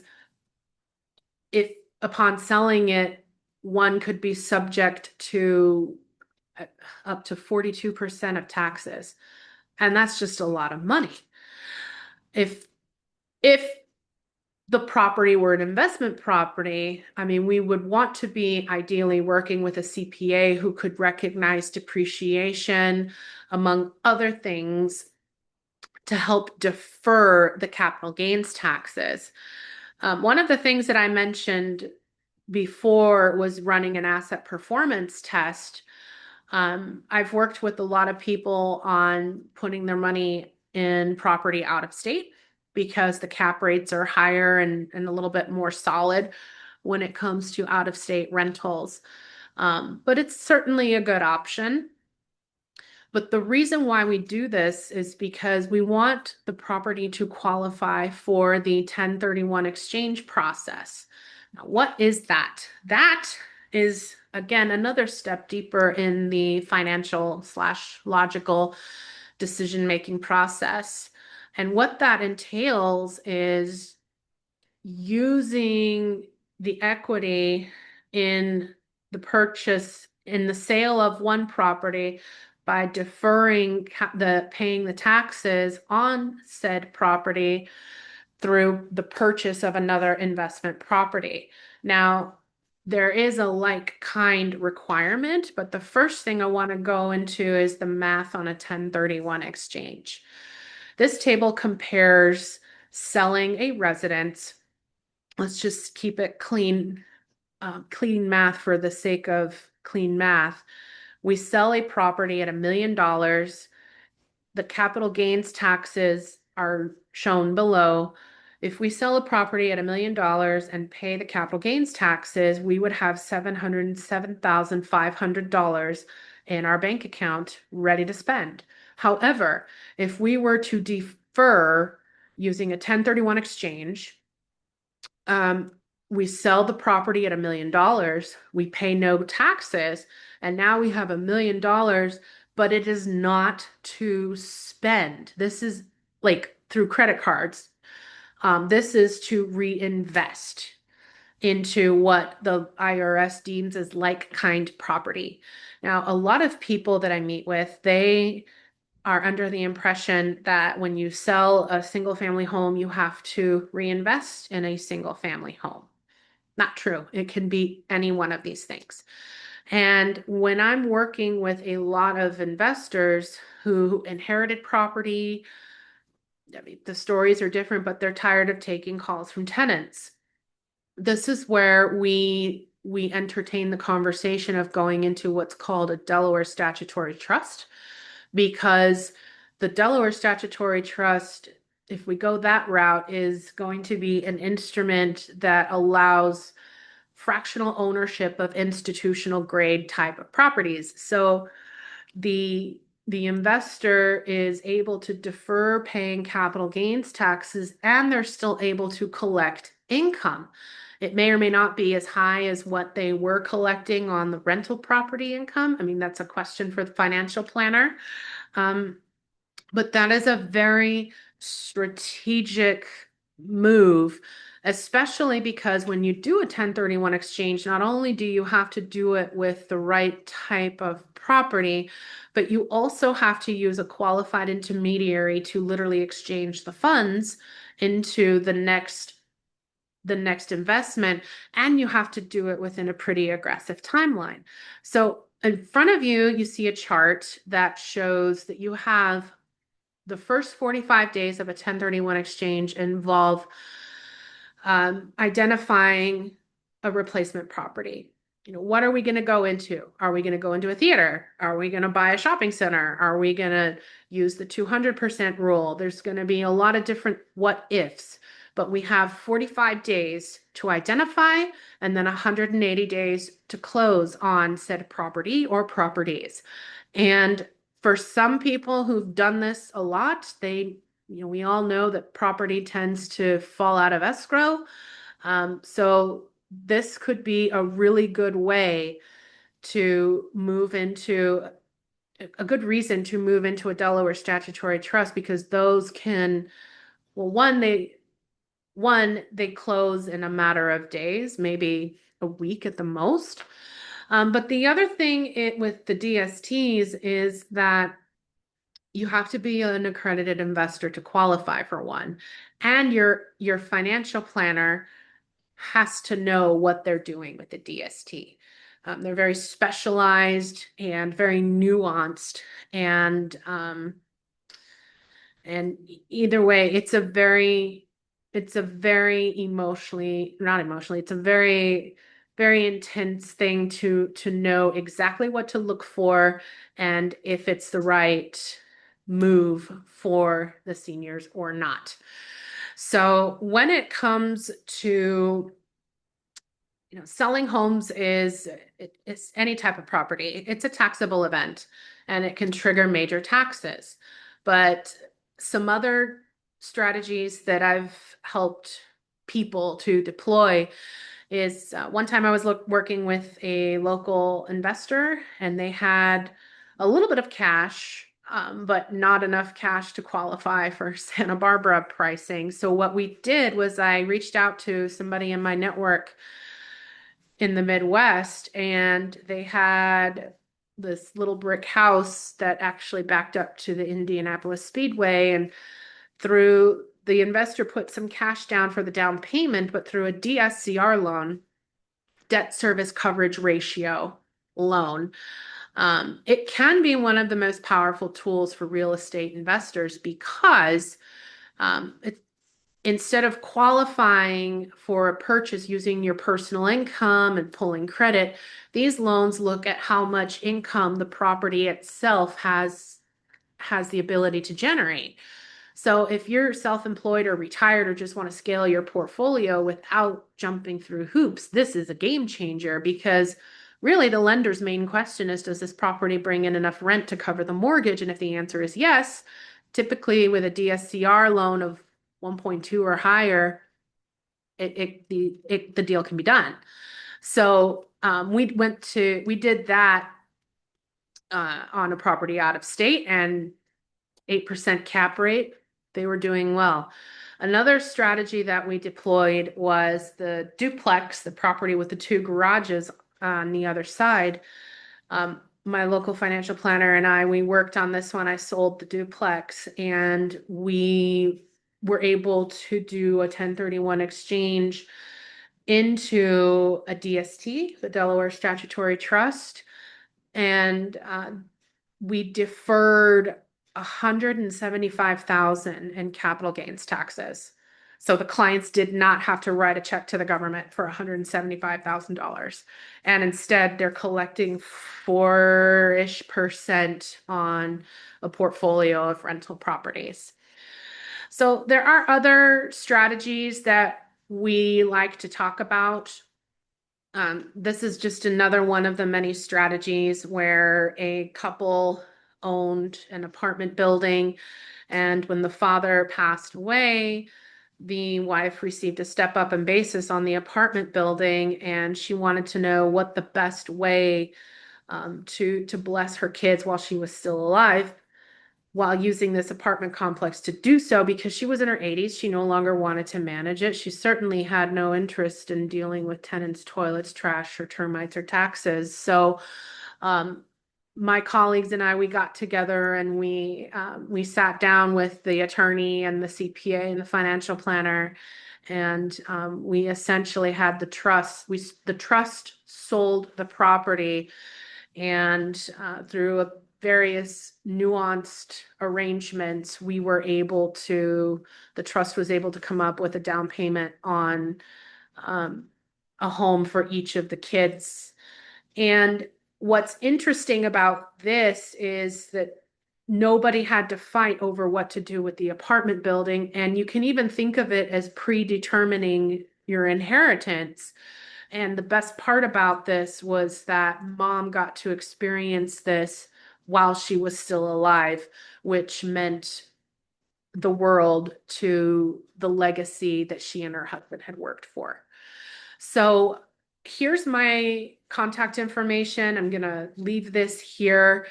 if upon selling it, one could be subject to up to 42% of taxes. And that's just a lot of money. If the property were an investment property, I mean, we would want to be ideally working with a CPA who could recognize depreciation, among other things, to help defer the capital gains taxes. One of the things that I mentioned before was running an asset performance test. I've worked with a lot of people on putting their money in property out of state because the cap rates are higher and a little bit more solid when it comes to out of state rentals. But it's certainly a good option. But the reason why we do this is because we want the property to qualify for the 1031 exchange process. Now, what is that? That is, again, another step deeper in the financial/logical decision-making process. And what that entails is using the equity in the purchase, in the sale of one property, by deferring paying the taxes on said property through the purchase of another investment property. Now, there is a like kind requirement, but the first thing I want to go into is the math on a 1031 exchange. This table compares selling a residence. Let's just keep it clean, clean math for the sake of clean math. We sell a property at $1 million. The capital gains taxes are shown below. If we sell a property at $1 million and pay the capital gains taxes, we would have $707,500 in our bank account ready to spend. However, if we were to defer using a 1031 exchange, we sell the property at $1 million, we pay no taxes, and now we have $1 million, but it is not to spend. This is like through credit cards. This is to reinvest into what the IRS deems as like kind property. Now, a lot of people that I meet with, they are under the impression that when you sell a single family home, you have to reinvest in a single family home. Not true. It can be any one of these things. And when I'm working with a lot of investors who inherited property, I mean, the stories are different, but they're tired of taking calls from tenants. This is where we entertain the conversation of going into what's called a Delaware statutory trust, because the Delaware statutory trust, if we go that route, is going to be an instrument that allows fractional ownership of institutional grade type of properties. So the the investor is able to defer paying capital gains taxes, and they're still able to collect income. It may or may not be as high as what they were collecting on the rental property income. I mean, that's a question for the financial planner. Um, but that is a very strategic move, especially because when you do a 1031 exchange, not only do you have to do it with the right type of property, but you also have to use a qualified intermediary to literally exchange the funds into the next investment, and you have to do it within a pretty aggressive timeline. So in front of you, you see a chart that shows that you have the first 45 days of a 1031 exchange involve identifying a replacement property. What are we going to go into? Are we going to go into a theater? Are we going to buy a shopping center? Are we going to use the 200% rule? There's going to be a lot of different what ifs, but we have 45 days to identify and then 180 days to close on said property or properties. And for some people who've done this a lot, we all know that property tends to fall out of escrow. So this could be a really good way to move into a good reason to move into a Delaware statutory trust, because those can, well, they close in a matter of days, maybe a week at the most. But the other thing with the DSTs is that you have to be an accredited investor to qualify for one. And your financial planner has to know what they're doing with the DST. They're very specialized and very nuanced, and either way, it's a very emotionally, not emotionally, it's a very, very intense thing to know exactly what to look for and if it's the right move for the seniors or not. So when it comes to selling homes, it's any type of property. It's a taxable event and it can trigger major taxes. But some other strategies that I've helped people to deploy is one time I was working with a local investor, and they had a little bit of cash, but not enough cash to qualify for Santa Barbara pricing. So what we did was I reached out to somebody in my network in the Midwest, and they had this little brick house that actually backed up to the Indianapolis Speedway. And through the investor put some cash down for the down payment, but through a DSCR loan, debt service coverage ratio loan, it can be one of the most powerful tools for real estate investors, because instead of qualifying for a purchase using your personal income and pulling credit, these loans look at how much income the property itself has the ability to generate. So if you're self-employed or retired or just want to scale your portfolio without jumping through hoops, this is a game changer, because really the lender's main question is, does this property bring in enough rent to cover the mortgage? And if the answer is yes, typically with a DSCR loan of 1.2 or higher, the deal can be done. So we did that on a property out of state, and 8% cap rate, they were doing well. Another strategy that we deployed was the duplex, the property with the two garages on the other side. my local financial planner and I, we worked on this when I sold the duplex, and we were able to do a 1031 exchange into a DST, the Delaware Statutory Trust, and we deferred 175,000 in capital gains taxes. So the clients did not have to write a check to the government for $175,000. And instead, they're collecting 4-ish% on a portfolio of rental properties. So there are other strategies that we like to talk about. This is just another one of the many strategies where a couple owned an apartment building, and when the father passed away, the wife received a step up in basis on the apartment building, and she wanted to know what the best way to bless her kids while she was still alive, while using this apartment complex to do so, because she was in her 80s. She no longer wanted to manage it. She certainly had no interest in dealing with tenants, toilets, trash, or termites or taxes. So um, my colleagues and I, we got together and we sat down with the attorney and the CPA and the financial planner, and we essentially had the trust. The trust sold the property, and through various nuanced arrangements, the trust was able to come up with a down payment on um, a home for each of the kids. And what's interesting about this is that nobody had to fight over what to do with the apartment building. And you can even think of it as predetermining your inheritance. And the best part about this was that mom got to experience this while she was still alive, which meant the world to the legacy that she and her husband had worked for. So here's my contact information. I'm going to leave this here.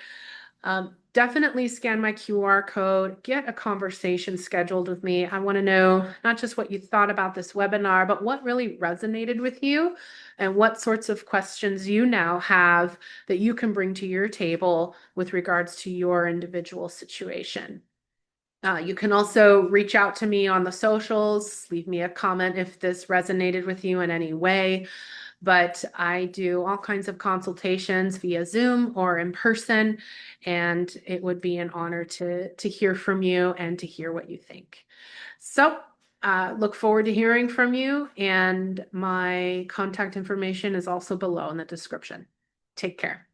Definitely scan my QR code, get a conversation scheduled with me. I want to know not just what you thought about this webinar, but what really resonated with you and what sorts of questions you now have that you can bring to your table with regards to your individual situation. You can also reach out to me on the socials, leave me a comment if this resonated with you in any way. But I do all kinds of consultations via Zoom or in person, and it would be an honor to hear from you and to hear what you think. So look forward to hearing from you, and my contact information is also below in the description. Take care.